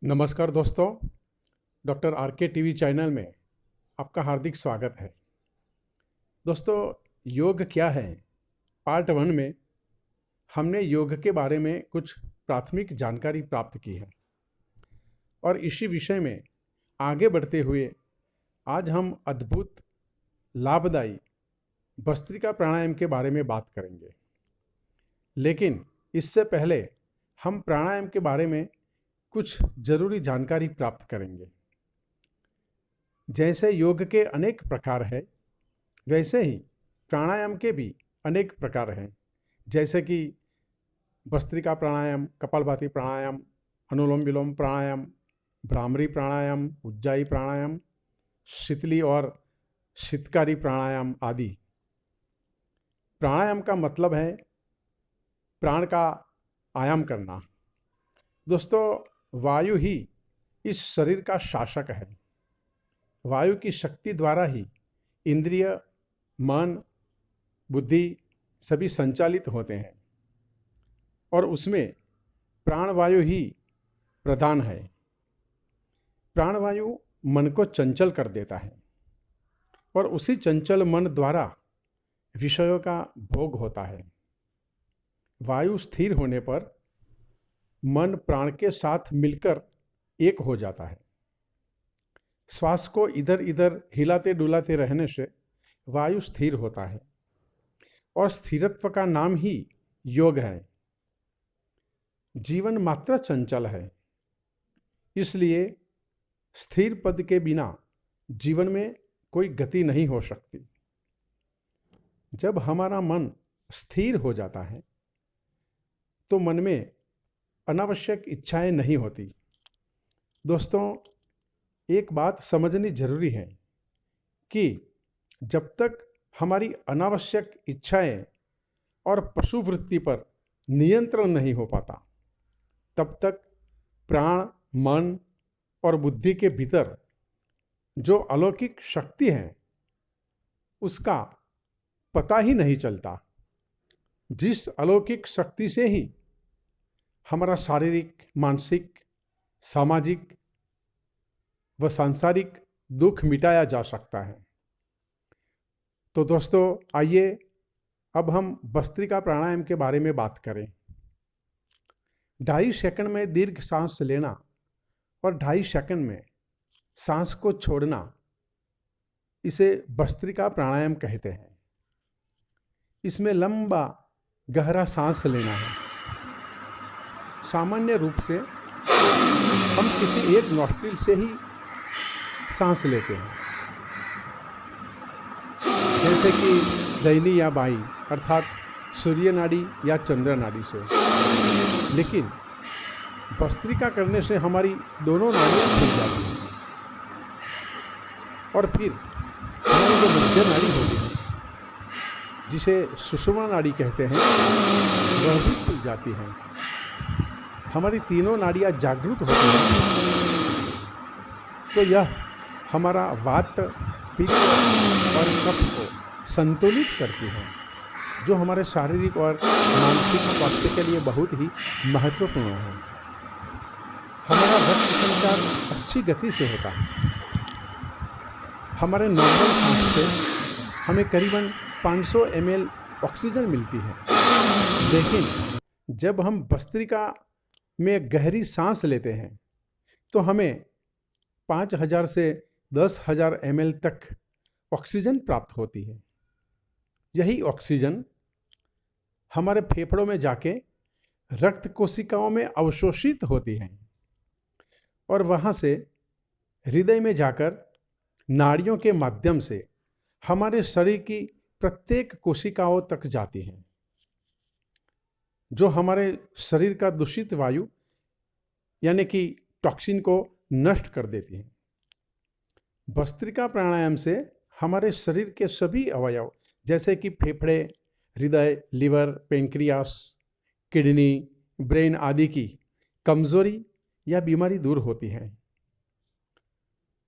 नमस्कार दोस्तों, doctor R के टीवी चैनल में आपका हार्दिक स्वागत है। दोस्तों, योग क्या है? पार्ट 1 में हमने योग के बारे में कुछ प्राथमिक जानकारी प्राप्त की है और इसी विषय में आगे बढ़ते हुए आज हम अद्भुत लाभदायी भस्त्रिका प्राणायाम के बारे में बात करेंगे। लेकिन इससे पहले हम प्राणायाम के बारे में कुछ जरूरी जानकारी प्राप्त करेंगे। जैसे योग के अनेक प्रकार हैं, वैसे ही प्राणायाम के भी अनेक प्रकार हैं। जैसे कि भस्त्रिका प्राणायाम, कपालभाति प्राणायाम, अनुलोम विलोम प्राणायाम, भ्रामरी प्राणायाम, उज्जाई प्राणायाम, शीतली और शीतकारी प्राणायाम आदि। प्राणायाम का मतलब है प्राण का आयाम करना। दोस्तों, वायु ही इस शरीर का शासक है। वायु की शक्ति द्वारा ही इंद्रिय, मन, बुद्धि सभी संचालित होते हैं और उसमें प्राणवायु ही प्रधान है। प्राणवायु मन को चंचल कर देता है और उसी चंचल मन द्वारा विषयों का भोग होता है। वायु स्थिर होने पर मन प्राण के साथ मिलकर एक हो जाता है। श्वास को इधर इधर हिलाते डुलाते रहने से वायु स्थिर होता है और स्थिरत्व का नाम ही योग है। जीवन मात्र चंचल है, इसलिए स्थिर पद के बिना जीवन में कोई गति नहीं हो सकती। जब हमारा मन स्थिर हो जाता है तो मन में अनावश्यक इच्छाएं नहीं होती। दोस्तों, एक बात समझनी जरूरी है कि जब तक हमारी अनावश्यक इच्छाएं और पशु वृत्ति पर नियंत्रण नहीं हो पाता, तब तक प्राण, मन और बुद्धि के भीतर जो अलौकिक शक्ति है उसका पता ही नहीं चलता। जिस अलौकिक शक्ति से ही हमारा शारीरिक, मानसिक, सामाजिक व सांसारिक दुख मिटाया जा सकता है। तो दोस्तों, आइए अब हम भस्त्रिका प्राणायाम के बारे में बात करें। 2.5 सेकंड में दीर्घ सांस लेना और 2.5 सेकंड में सांस को छोड़ना, इसे भस्त्रिका प्राणायाम कहते हैं। इसमें लंबा गहरा सांस लेना है। सामान्य रूप से हम किसी एक नॉस्ट्रिल से ही सांस लेते हैं, जैसे कि दाहिनी या बाईं, अर्थात सूर्य नाड़ी या चंद्र नाड़ी से। लेकिन भस्त्रिका करने से हमारी दोनों नाड़ियां खुल जाती हैं और फिर हमारी जो मध्य नाड़ी होती है, जिसे सुषुम्ना नाड़ी कहते हैं, वह भी खुल जाती है। हमारी तीनों नाड़ियां जागृत होती हैं। तो यह हमारा वात, पित्त और कफ को संतुलित करती है, जो हमारे शारीरिक और मानसिक स्वास्थ्य के लिए बहुत ही महत्वपूर्ण है। हमारा रक्त संचार अच्छी गति से होता है। हमारे नॉर्मल सांस से हमें करीबन 500 ml ऑक्सीजन मिलती है। लेकिन जब हम भस्त्रिका में गहरी सांस लेते हैं तो हमें 5000 से 10,000 ml तक ऑक्सीजन प्राप्त होती है। यही ऑक्सीजन हमारे फेफड़ों में जाके रक्त कोशिकाओं में अवशोषित होती है और वहां से हृदय में जाकर नाड़ियों के माध्यम से हमारे शरीर की प्रत्येक कोशिकाओं तक जाती है, जो हमारे शरीर का दूषित वायु यानी कि टॉक्सिन को नष्ट कर देती है। भस्त्रिका प्राणायाम से हमारे शरीर के सभी अवयव, जैसे कि फेफड़े, हृदय, लिवर, पेंक्रियास, किडनी, ब्रेन आदि की कमजोरी या बीमारी दूर होती है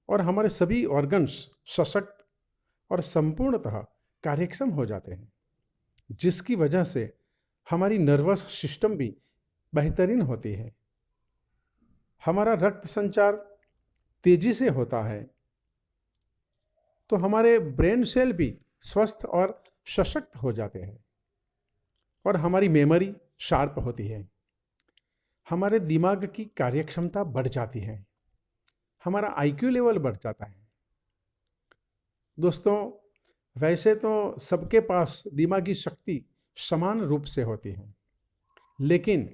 और हमारे सभी ऑर्गन्स सशक्त और संपूर्णतः कार्यक्षम हो जाते हैं, जिसकी वजह से हमारी नर्वस सिस्टम भी बेहतरीन होती है। हमारा रक्त संचार तेजी से होता है, तो हमारे ब्रेन सेल भी स्वस्थ और सशक्त हो जाते हैं और हमारी मेमोरी शार्प होती है। हमारे दिमाग की कार्यक्षमता बढ़ जाती है, हमारा आईक्यू लेवल बढ़ जाता है। दोस्तों, वैसे तो सबके पास दिमागी शक्ति समान रूप से होती है, लेकिन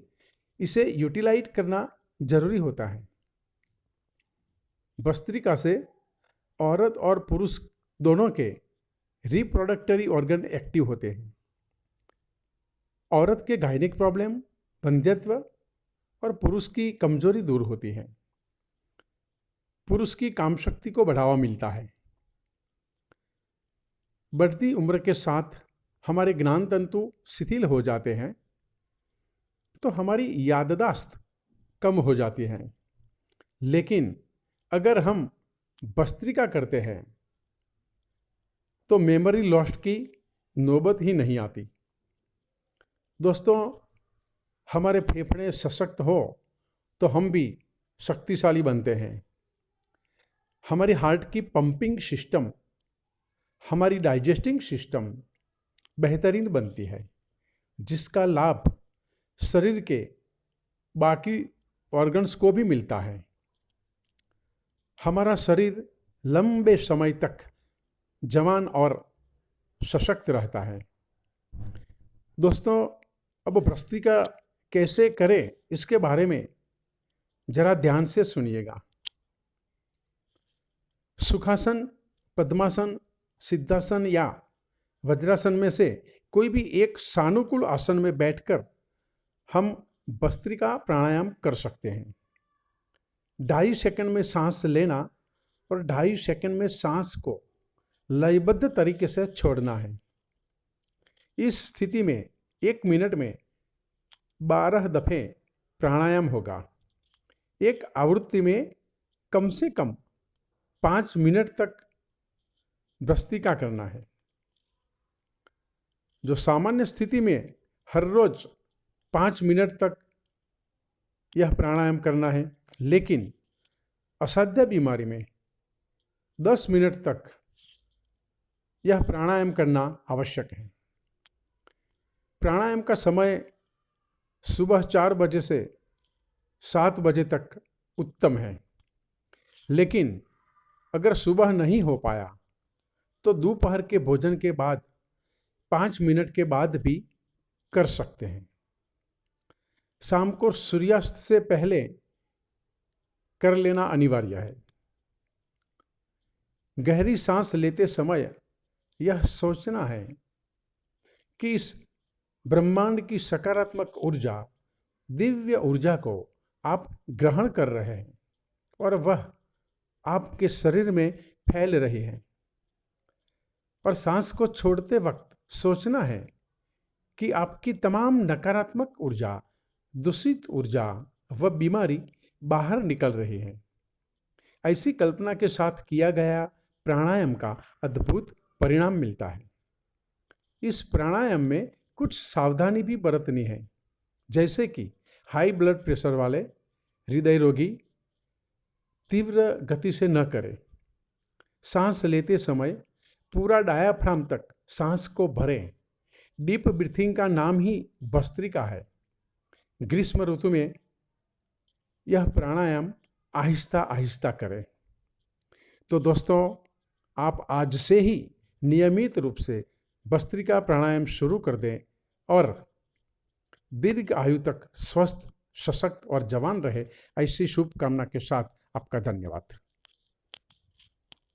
इसे यूटिलाइज करना जरूरी होता है। भस्त्रिका से औरत और पुरुष दोनों के रिप्रोडक्टरी ऑर्गन एक्टिव होते हैं। औरत के गायनिक प्रॉब्लम, वंध्यत्व और पुरुष की कमजोरी दूर होती है। पुरुष की काम शक्ति को बढ़ावा मिलता है। बढ़ती उम्र के साथ हमारे ज्ञान तंतु शिथिल हो जाते हैं, तो हमारी याददाश्त कम हो जाती है। लेकिन अगर हम भस्त्रिका करते हैं तो मेमोरी लॉस्ट की नौबत ही नहीं आती। दोस्तों, हमारे फेफड़े सशक्त हो तो हम भी शक्तिशाली बनते हैं। हमारी हार्ट की पंपिंग सिस्टम, हमारी डाइजेस्टिंग सिस्टम बेहतरीन बनती है, जिसका लाभ शरीर के बाकी ऑर्गन्स को भी मिलता है। हमारा शरीर लंबे समय तक जवान और सशक्त रहता है। दोस्तों, अब भस्त्रिका कैसे करें, इसके बारे में जरा ध्यान से सुनिएगा। सुखासन, पद्मासन, सिद्धासन या वज्रासन में से कोई भी एक सानुकूल आसन में बैठकर हम भस्त्रिका प्राणायाम कर सकते हैं। 2.5 सेकंड में सांस लेना और 2.5 सेकंड में सांस को लयबद्ध तरीके से छोड़ना है। इस स्थिति में 1 मिनट में 12 दफे प्राणायाम होगा। एक आवृत्ति में कम से कम 5 मिनट तक भस्त्रिका करना है। जो सामान्य स्थिति में हर रोज 5 मिनट तक यह प्राणायाम करना है, लेकिन असाध्य बीमारी में 10 मिनट तक यह प्राणायाम करना आवश्यक है। प्राणायाम का समय सुबह 4 बजे से 7 बजे तक उत्तम है, लेकिन अगर सुबह नहीं हो पाया तो दोपहर के भोजन के बाद 5 मिनट के बाद भी कर सकते हैं। शाम को सूर्यास्त से पहले कर लेना अनिवार्य है। गहरी सांस लेते समय यह सोचना है कि इस ब्रह्मांड की सकारात्मक ऊर्जा, दिव्य ऊर्जा को आप ग्रहण कर रहे हैं और वह आपके शरीर में फैल रही है। और सांस को छोड़ते वक्त सोचना है कि आपकी तमाम नकारात्मक ऊर्जा, दूषित ऊर्जा व बीमारी बाहर निकल रही है। ऐसी कल्पना के साथ किया गया प्राणायाम का अद्भुत परिणाम मिलता है। इस प्राणायाम में कुछ सावधानी भी बरतनी है, जैसे कि हाई ब्लड प्रेशर वाले, हृदय रोगी तीव्र गति से न करें। सांस लेते समय पूरा डायाफ्राम तक सांस को भरें। डीप ब्रीथिंग का नाम ही भस्त्रिका है। ग्रीष्म ऋतु में यह प्राणायाम आहिस्ता आहिस्ता करें। तो दोस्तों, आप आज से ही नियमित रूप से भस्त्रिका प्राणायाम शुरू कर दें और दीर्घ आयु तक स्वस्थ, सशक्त और जवान रहे, ऐसी शुभकामना के साथ आपका धन्यवाद।